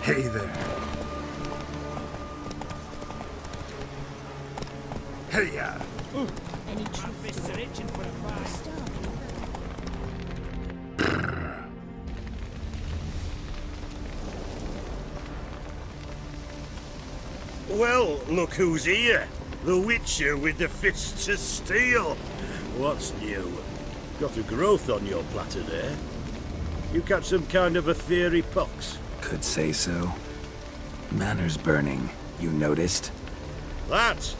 Hey there. Hey ya. Any truth are itching for a fight. Well, look who's here. The Witcher with the fists of steel. What's new? Got a growth on your platter there. You catch some kind of a theory pox? Could say so. Manor's burning. You noticed? That?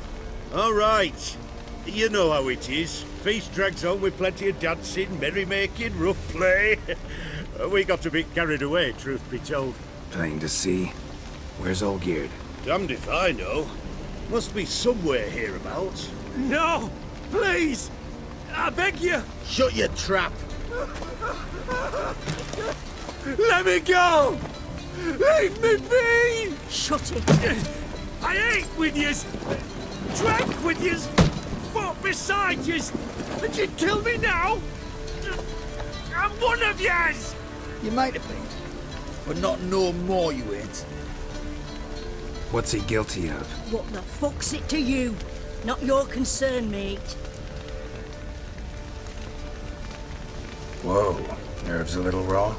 All right. You know how it is. Feast drags on with plenty of dancing, merrymaking, rough play. We got a bit carried away, truth be told. Plain to see. Where's Olgierd? Damned if I know. Must be somewhere hereabouts. No! Please! I beg you! Shut your trap! Let me go! Leave me be! Shut it! I ate with yous! Drank with yous! Fought beside yous! And you kill me now? I'm one of yous! You might have been, but not no more you ain't. What's he guilty of? What the fuck's it to you? Not your concern, mate. Whoa. Nerves a little raw?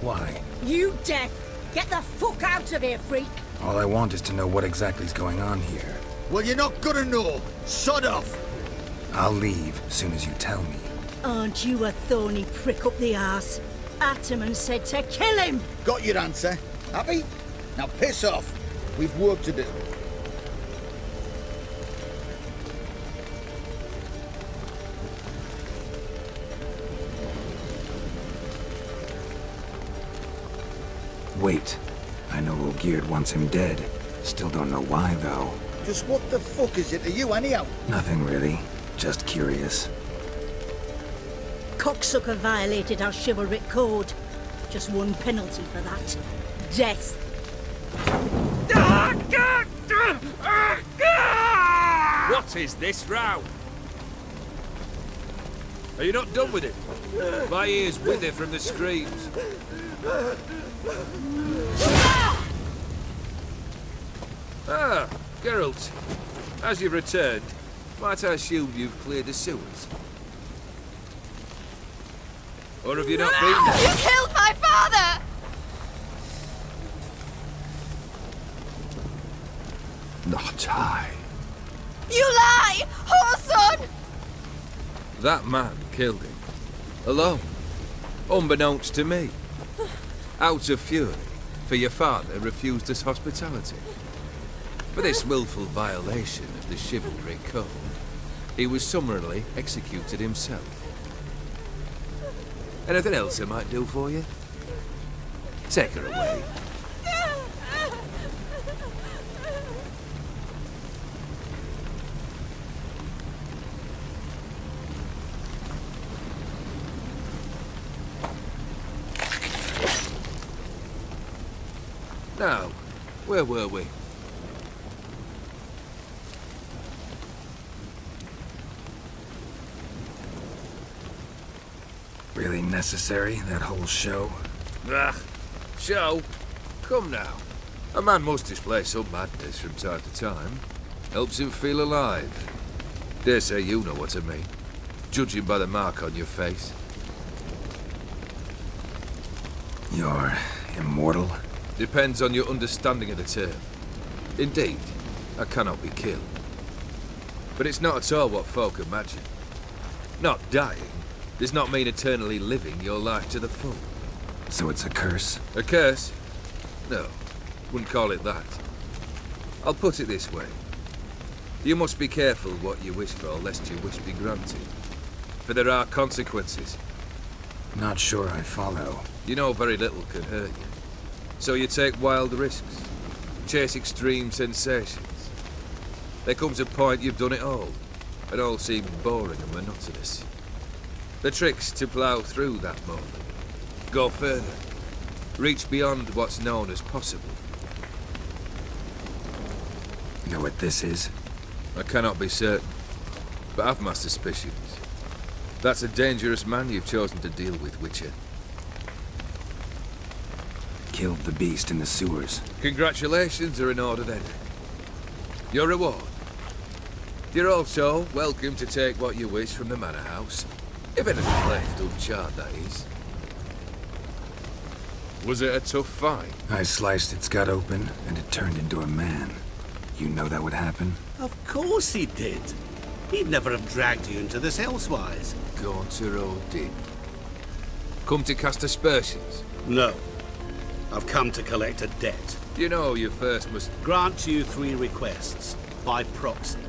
Why? You deaf! Get the fuck out of here, freak! All I want is to know what exactly's going on here. Well, you're not gonna know. Sod off. I'll leave as soon as you tell me. Aren't you a thorny prick up the arse? Ataman said to kill him! Got your answer. Happy? Now piss off. We've work to do. Wait. I know Olgierd wants him dead. Still don't know why, though. Just what the fuck is it to you, anyhow? Nothing really. Just curious. Cocksucker violated our chivalric code. Just one penalty for that. Death. What is this row? Are you not done with it? My ears wither from the screams. Ah, Geralt. As you've returned, might I assume you've cleared the sewers? Or have you not been there? You killed my father! Not I. You lie! Whoreson! That man killed him. Alone. Unbeknownst to me. Out of fury, for your father refused us hospitality. For this willful violation of the chivalry code, he was summarily executed himself. Anything else I might do for you? Take her away. Now, where were we? Really necessary, that whole show? Ah, show? Come now. A man must display some madness from time to time. Helps him feel alive. Dare say you know what I mean. Judging by the mark on your face. You're immortal? Depends on your understanding of the term. Indeed, I cannot be killed. But it's not at all what folk imagine. Not dying does not mean eternally living your life to the full. So it's a curse? A curse? No, wouldn't call it that. I'll put it this way. You must be careful what you wish for, lest your wish be granted. For there are consequences. Not sure I follow. You know very little can hurt you. So you take wild risks, chase extreme sensations. There comes a point you've done it all, and all seems boring and monotonous. The trick's to plough through that moment, go further, reach beyond what's known as possible. You know what this is? I cannot be certain, but I've my suspicions. That's a dangerous man you've chosen to deal with, Witcher. killed the beast in the sewers. Congratulations are in order then. Your reward. You're also welcome to take what you wish from the manor house. If anything left uncharred, that is. Was it a tough fight? I sliced its gut open, and it turned into a man. You know that would happen? Of course he did. He'd never have dragged you into this elsewise. Gaunter Odin. Come to cast aspersions? No. I've come to collect a debt. You know you first must... Grant you 3 requests, by proxy.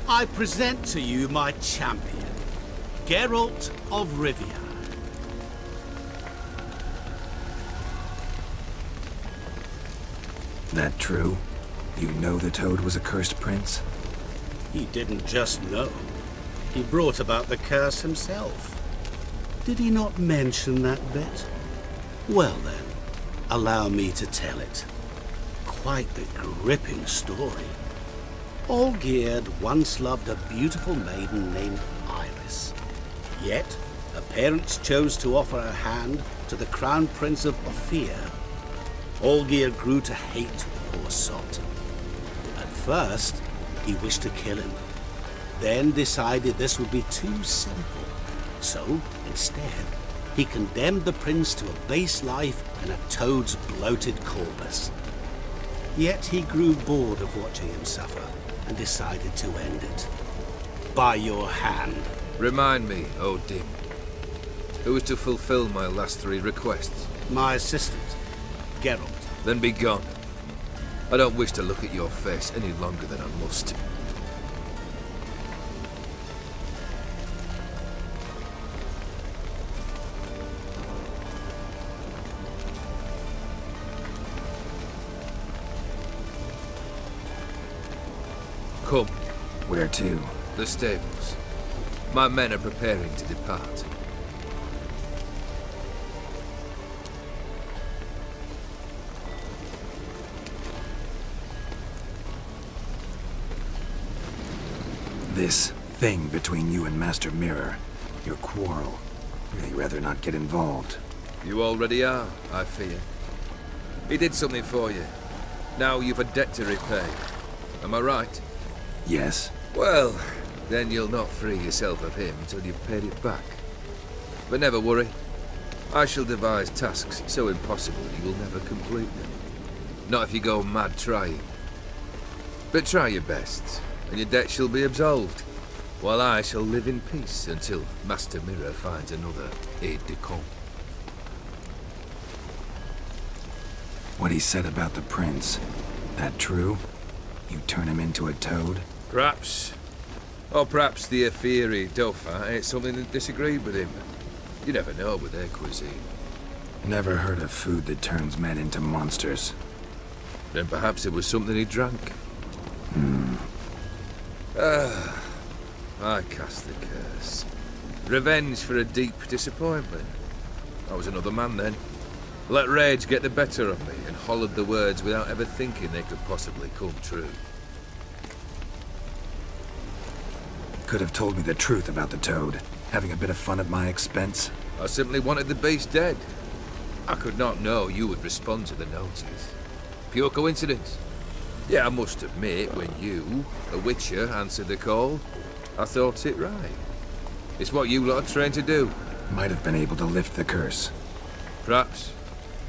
I present to you my champion, Geralt of Rivia. That true? You know the Toad was a cursed prince? He didn't just know. He brought about the curse himself. Did he not mention that bit? Well then, allow me to tell it. Quite the gripping story. Olgierd once loved a beautiful maiden named Iris. Yet, her parents chose to offer her hand to the Crown Prince of Ophir. Olgierd grew to hate the poor sot. At first, he wished to kill him, then decided this would be too simple. So, instead, he condemned the prince to a base life in a toad's bloated corpus. Yet he grew bored of watching him suffer and decided to end it. By your hand. Remind me, Odin. Who is to fulfill my last 3 requests? My assistant, Geralt. Then be gone. I don't wish to look at your face any longer than I must. Come. Where to? The stables. My men are preparing to depart. This thing between you and Master Mirror, your quarrel, really rather not get involved. You already are, I fear. He did something for you. Now you've a debt to repay. Am I right? Yes. Well, then you'll not free yourself of him until you've paid it back. But never worry. I shall devise tasks so impossible you will never complete them. Not if you go mad trying. But try your best, and your debt shall be absolved, while I shall live in peace until Master Mirror finds another aide-de-camp. What he said about the prince, that true? You turn him into a toad? Perhaps. Or perhaps the Aphiri Dauphin ate something that disagreed with him. You never know with their cuisine. Never heard of food that turns men into monsters. Then perhaps it was something he drank. I cast the curse. Revenge for a deep disappointment. I was another man then. Let rage get the better of me and hollered the words without ever thinking they could possibly come true. Could have told me the truth about the toad, having a bit of fun at my expense. I simply wanted the beast dead. I could not know you would respond to the notice. Pure coincidence. Yeah, I must admit, when you, a witcher, answered the call, I thought it right. It's what you lot are trained to do. Might have been able to lift the curse. Perhaps.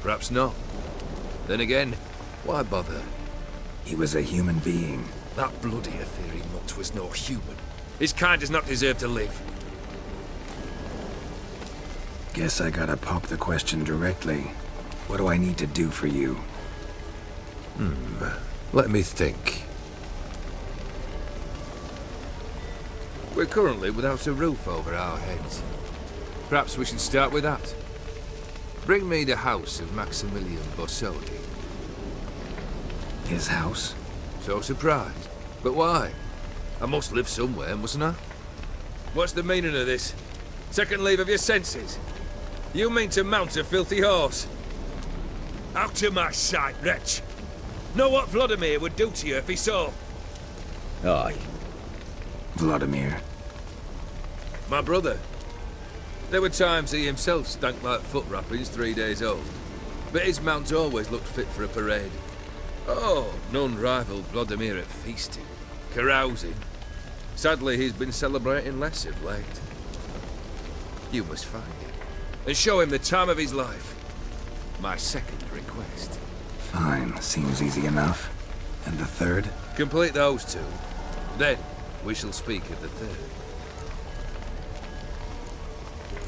Perhaps not. Then again, why bother? He was a human being. That bloody Aphiri mutt was no human. His kind does not deserve to live. Guess I gotta pop the question directly. What do I need to do for you? Let me think. We're currently without a roof over our heads. Perhaps we should start with that. Bring me the house of Maximilian Bossodi. His house? So surprised. But why? I must live somewhere, mustn't I? What's the meaning of this? Second leave of your senses? You mean to mount a filthy horse? Out of my sight, wretch! Know what Vladimir would do to you if he saw? Aye. Vladimir. My brother. There were times he himself stank like foot wrappings 3 days old. but his mount always looked fit for a parade. Oh, none rivaled Vladimir at feasting, carousing. Sadly, he's been celebrating less of late. You must find him, and show him the time of his life. My second request. Fine, seems easy enough. And the third? Complete those two. Then, we shall speak of the third.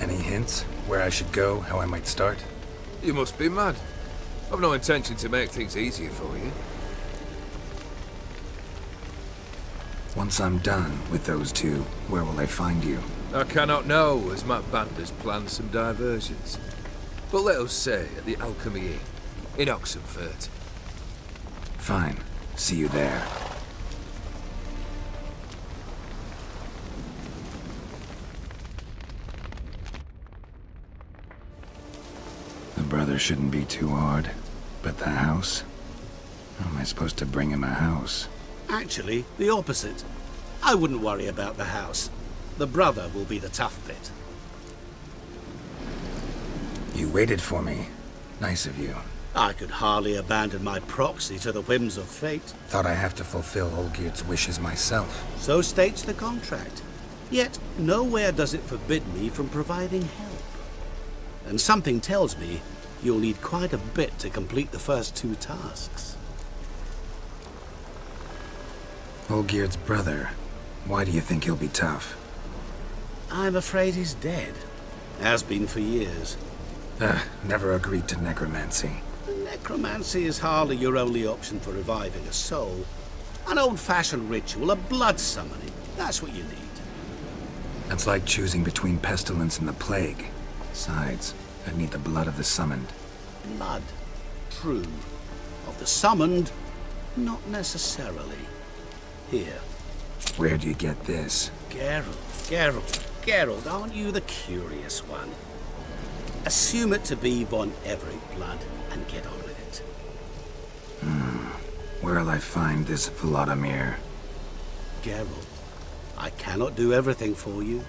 Any hints? Where I should go? How I might start? You must be mad. I've no intention to make things easier for you. Once I'm done with those two, where will I find you? I cannot know, as my band has planned some diversions. But let us say at the Alchemy Inn, in Oxenfurt. Fine. See you there. The brother shouldn't be too hard. But the house? How am I supposed to bring him a house? Actually, the opposite. I wouldn't worry about the house. The brother will be the tough bit. You waited for me. Nice of you. I could hardly abandon my proxy to the whims of fate. Thought I have to fulfill Olgierd's wishes myself. So states the contract. Yet, nowhere does it forbid me from providing help. And something tells me you'll need quite a bit to complete the first two tasks. Olgierd's brother. Why do you think he'll be tough? I'm afraid he's dead. Has been for years. Never agreed to necromancy. Necromancy is hardly your only option for reviving a soul. An old-fashioned ritual, a blood summoning. That's what you need. That's like choosing between pestilence and the plague. Besides, I'd need the blood of the summoned. Blood. True. Of the summoned, not necessarily. Here. Where do you get this? Geralt, aren't you the curious one? Assume it to be von Everett blood and get on with it. Where'll I find this Vladimir? Geralt, I cannot do everything for you.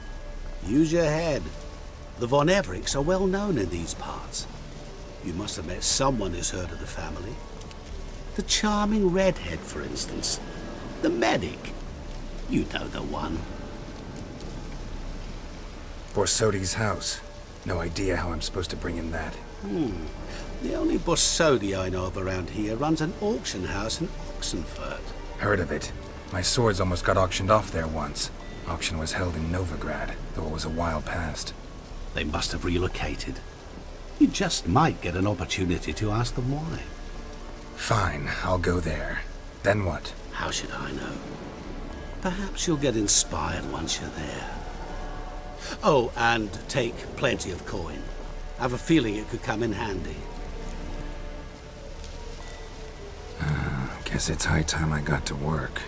Use your head. The von Evericks are well known in these parts. You must have met someone who's heard of the family. The charming redhead, for instance. The medic. You know the one. Borsodi's house. No idea how I'm supposed to bring in that. The only Borsodi I know of around here runs an auction house in Oxenfurt. Heard of it. My swords almost got auctioned off there once. Auction was held in Novigrad, though it was a while past. They must have relocated. You just might get an opportunity to ask them why. Fine, I'll go there. Then what? How should I know? Perhaps you'll get inspired once you're there. Oh, and take plenty of coin. I have a feeling it could come in handy. Guess it's high time I got to work.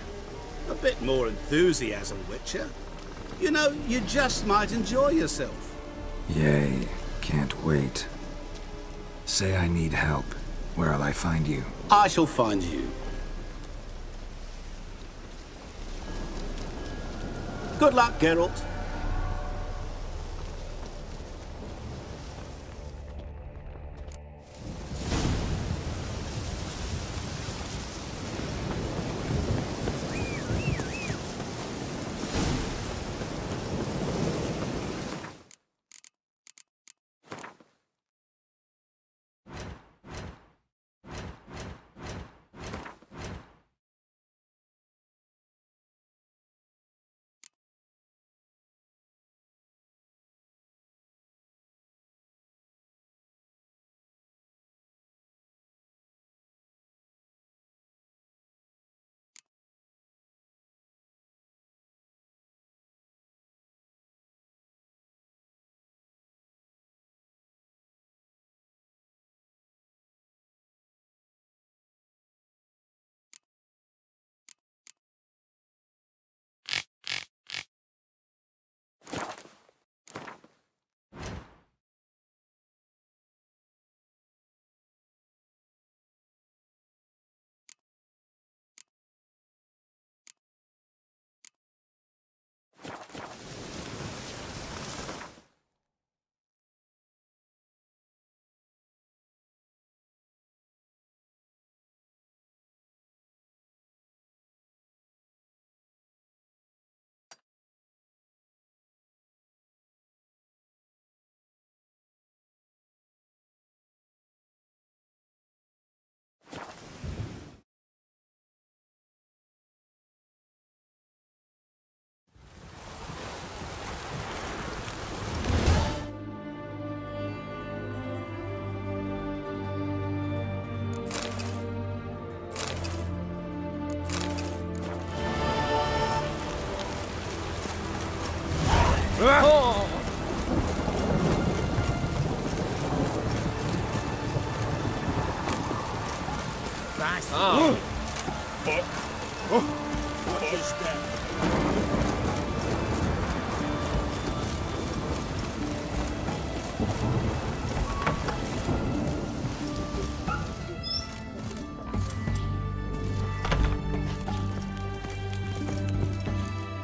A bit more enthusiasm, Witcher. You know, you just might enjoy yourself. Yay, can't wait. Say I need help. Where'll I find you? I shall find you. Good luck, Geralt. fast. Watch your step.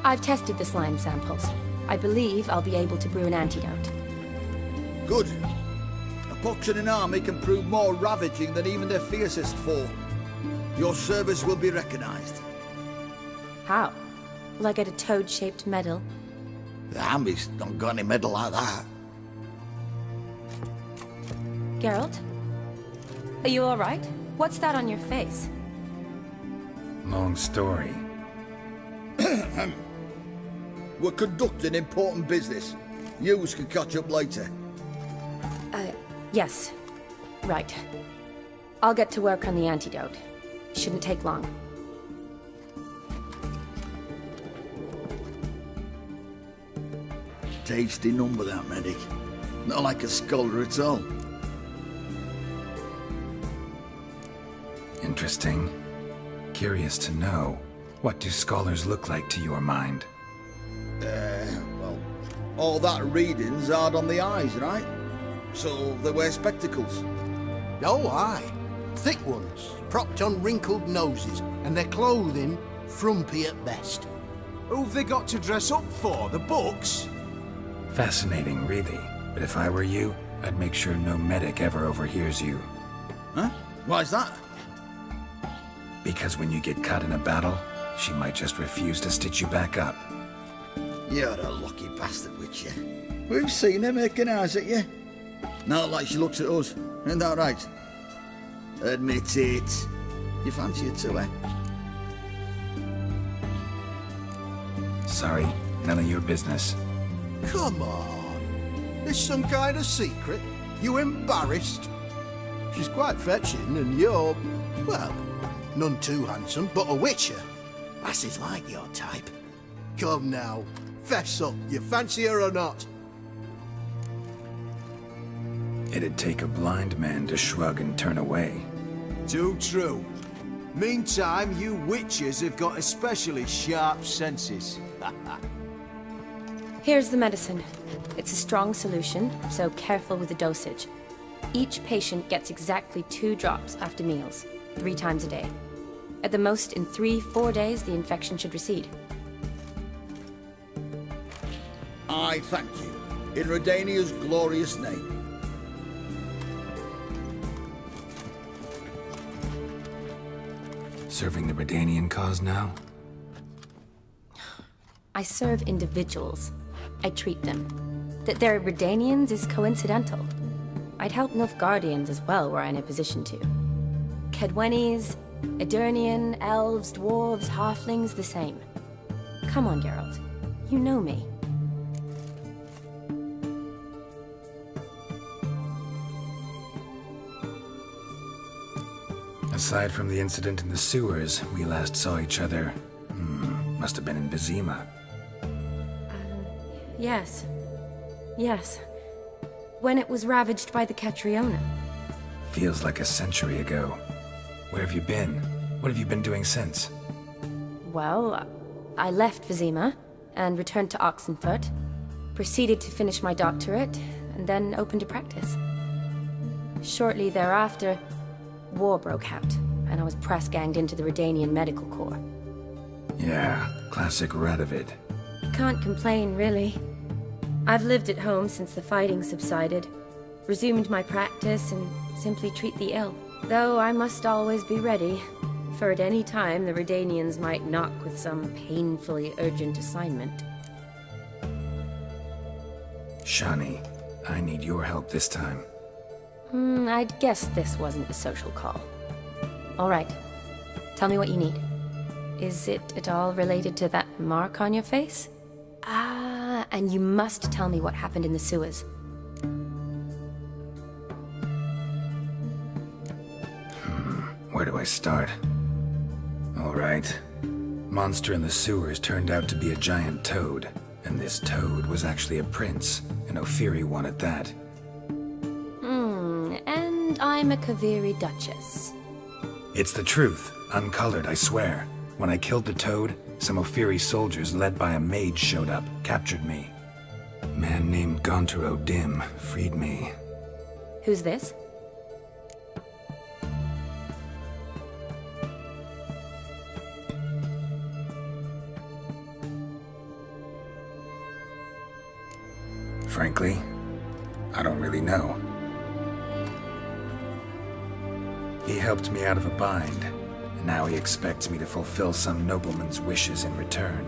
I've tested the slime samples. I believe I'll be able to brew an antidote. Good. A pox in an army can prove more ravaging than even their fiercest foe. Your service will be recognized. How? Will I get a toad-shaped medal? The army's not got any medal like that. Geralt? Are you alright? What's that on your face? Long story. We're conducting important business. Yous can catch up later. Yes. Right. I'll get to work on the antidote. Shouldn't take long. Tasty number, that medic. Not like a scholar at all. Interesting. Curious to know, what do scholars look like to your mind? Well, all that reading's hard on the eyes, right? So they wear spectacles. Oh, aye. Thick ones, propped on wrinkled noses, and their clothing frumpy at best. Who've they got to dress up for? The books? Fascinating, really. But if I were you, I'd make sure no medic ever overhears you. Huh? Why's that? Because when you get caught in a battle, she might just refuse to stitch you back up. You're a lucky bastard, Witcher. We've seen her making eyes at you. Not like she looks at us. Isn't that right? Admit it. You fancy her too, eh? Sorry, none of your business. Come on. Is some kind of secret? You embarrassed? She's quite fetching, and you're, well, none too handsome, but a witcher. Lasses like your type. Come now, fess up. You fancy her or not? It'd take a blind man to shrug and turn away. Too true. Meantime, you witches have got especially sharp senses. Here's the medicine. It's a strong solution, so careful with the dosage. Each patient gets exactly 2 drops after meals, 3 times a day. At the most, in 3-4 days, the infection should recede. I thank you. In Redania's glorious name. Serving the Redanian cause now? I serve individuals. I treat them. That they're Redanians is coincidental. I'd help Nilfgaardians as well were I in a position to. Kedwenis, Edirnian, elves, dwarves, halflings, the same. Come on, Geralt. You know me. Aside from the incident in the sewers, we last saw each other... must have been in Vizima. Yes. Yes. When it was ravaged by the Catriona. Feels like a century ago. Where have you been? What have you been doing since? Well, I left Vizima and returned to Oxenfurt, proceeded to finish my doctorate, and then opened a practice. Shortly thereafter, war broke out, and I was press-ganged into the Redanian Medical Corps. Yeah, classic Radovid. Can't complain, really. I've lived at home since the fighting subsided, resumed my practice, and simply treat the ill. Though I must always be ready, for at any time the Redanians might knock with some painfully urgent assignment. Shani, I need your help this time. I'd guess this wasn't a social call. All right. Tell me what you need. Is it at all related to that mark on your face? Ah, and you must tell me what happened in the sewers. Where do I start? All right. Monster in the sewers turned out to be a giant toad, and this toad was actually a prince, an Ophiri one at that. And I'm a Kaviri Duchess. It's the truth, uncolored, I swear. When I killed the toad, some Ophiri soldiers led by a mage showed up, captured me. A man named Gontaro Dim freed me. Who's this? Frankly, I don't really know. He helped me out of a bind, and now he expects me to fulfill some nobleman's wishes in return.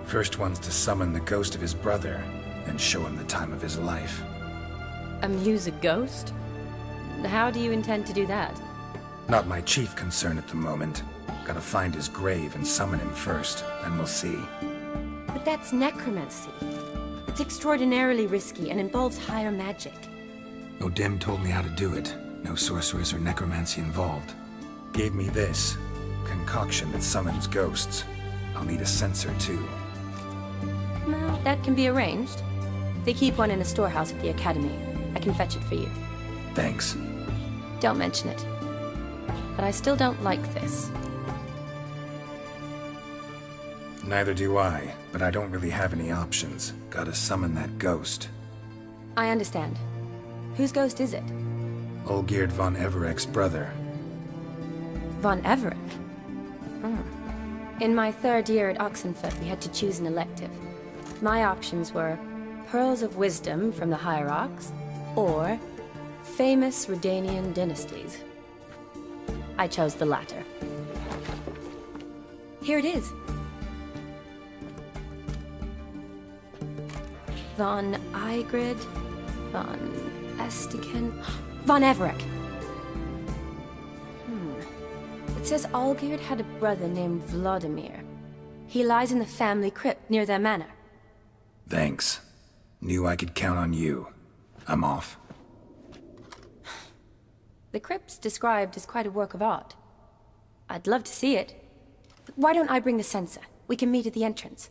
First one's to summon the ghost of his brother, then show him the time of his life. Amuse a ghost? How do you intend to do that? Not my chief concern at the moment. Gotta find his grave and summon him first, then we'll see. But that's necromancy. It's extraordinarily risky and involves higher magic. Odim told me how to do it. No sorceress or necromancy involved. Gave me this concoction that summons ghosts. I'll need a censer too. Well, that can be arranged. They keep one in a storehouse at the academy. I can fetch it for you. Thanks. Don't mention it. But I still don't like this. Neither do I, but I don't really have any options. Gotta summon that ghost. I understand. Whose ghost is it? Olgierd von Everek's brother. Von Everek? In my third year at Oxenfoot, we had to choose an elective. My options were Pearls of Wisdom from the Hierarchs, or famous Redanian dynasties. I chose the latter. Here it is. Von Igrid, von Estiken, von Everek. It says Olgierd had a brother named Vladimir. He lies in the family crypt near their manor. Thanks. Knew I could count on you. I'm off. The crypt's described as quite a work of art. I'd love to see it. But why don't I bring the censer? We can meet at the entrance.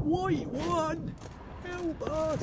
White one! Help us!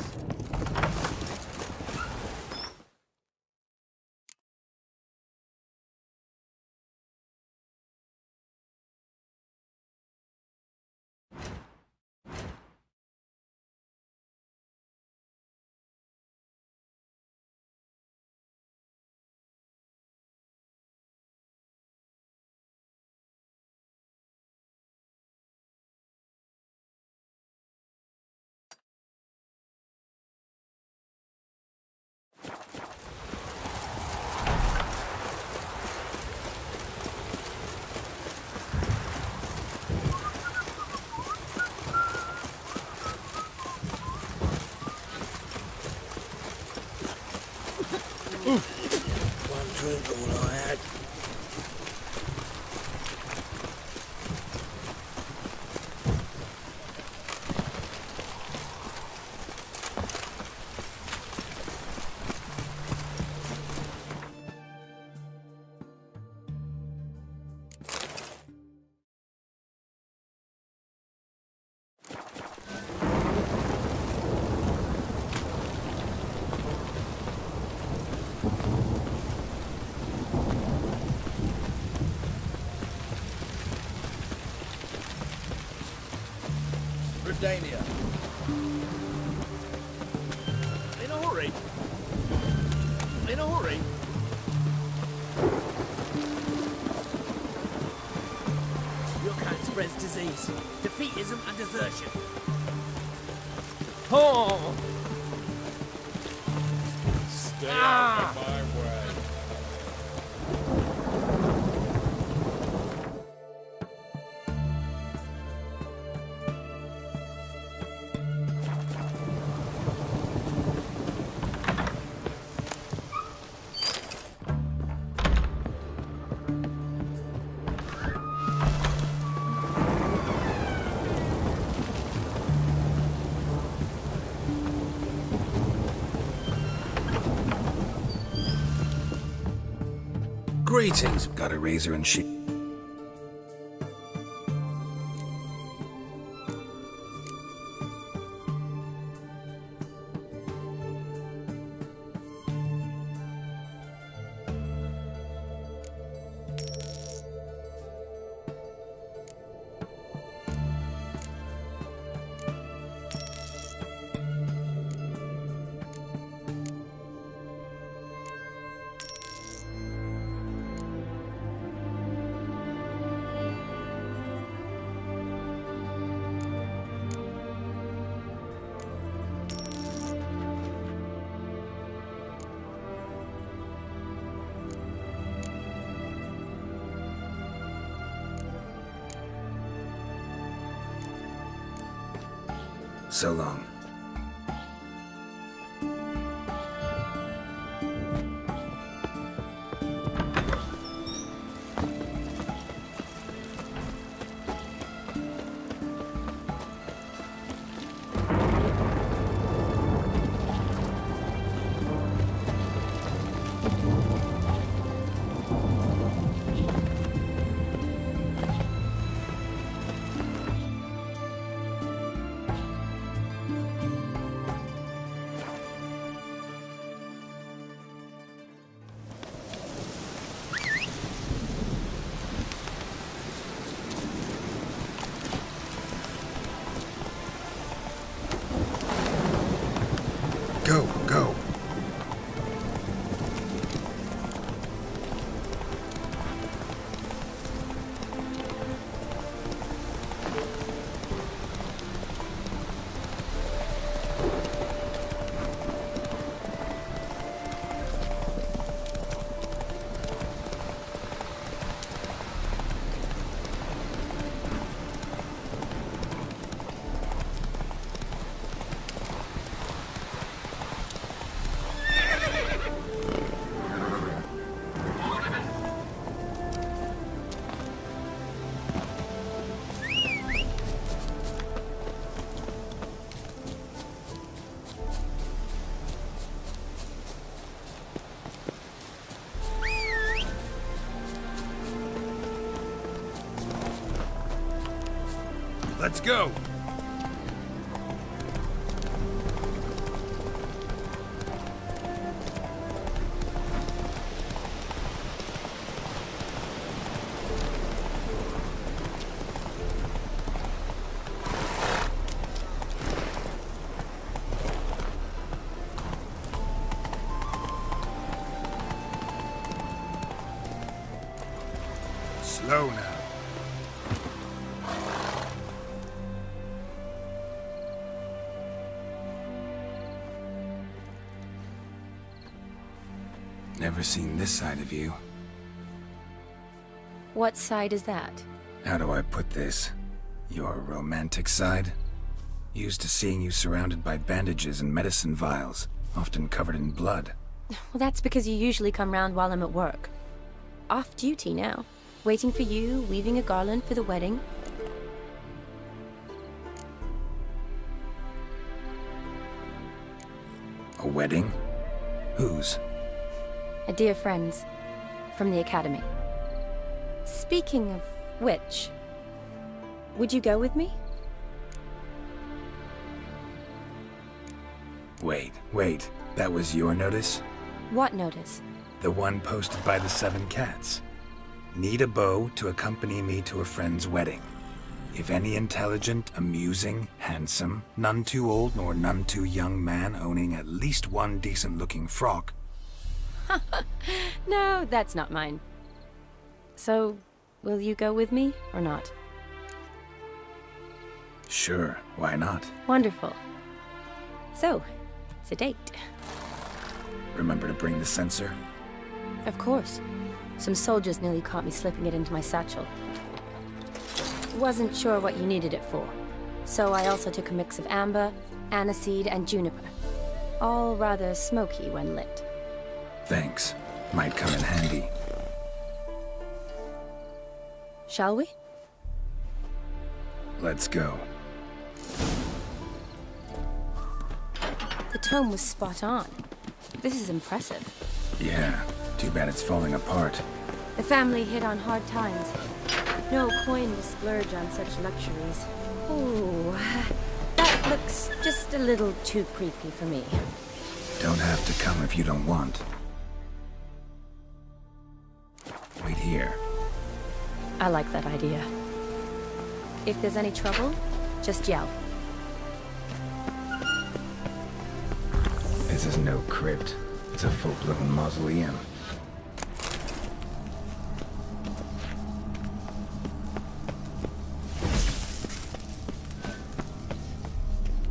One drink all I had. Dania. In a hurry. In a hurry. Your kind spreads disease, defeatism and desertion. Oh! Stay out of my way. Greetings. Got a razor and sheet. So long. Go, go. Let's go. Slow now. Never seen this side of you. What side is that? How do I put this? Your romantic side? Used to seeing you surrounded by bandages and medicine vials, often covered in blood. Well, that's because you usually come round while I'm at work. Off duty now. Waiting for you, weaving a garland for the wedding. A wedding? Whose? A dear friend's. From the academy. Speaking of which, would you go with me? Wait. That was your notice? What notice? The one posted by the 7 cats. Need a beau to accompany me to a friend's wedding. If any intelligent, amusing, handsome, none too old nor none too young man owning at least one decent-looking frock. No, that's not mine. So, will you go with me, or not? Sure, why not? Wonderful. So, it's a date. Remember to bring the censer? Of course. Some soldiers nearly caught me slipping it into my satchel. Wasn't sure what you needed it for, so I also took a mix of amber, aniseed, and juniper. All rather smoky when lit. Thanks. Might come in handy. Shall we? Let's go. The tome was spot on. This is impressive. Yeah, too bad it's falling apart. The family hit on hard times. No coin to splurge on such luxuries. Ooh, that looks just a little too creepy for me. Don't have to come if you don't want. Wait here. I like that idea. If there's any trouble, just yell. This is no crypt. It's a full-blown mausoleum.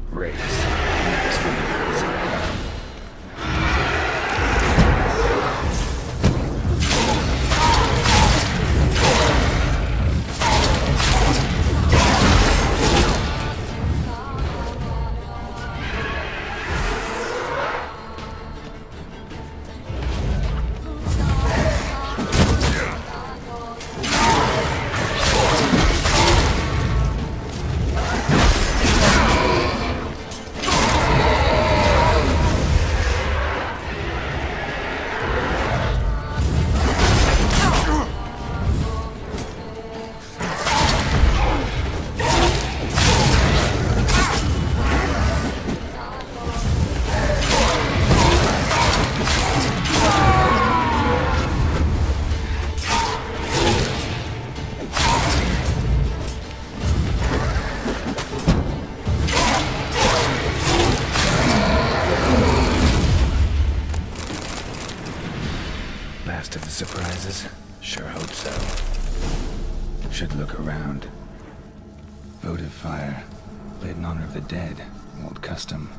Race. Last of the surprises? Sure hope so. Should look around. Votive fire. Lit in honor of the dead. Old custom.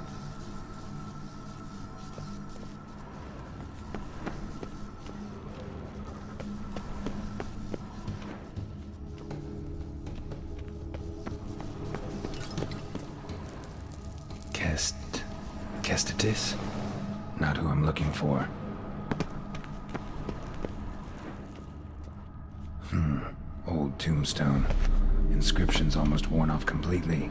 Kestitis? Not who I'm looking for. Old tombstone. Inscription's almost worn off completely.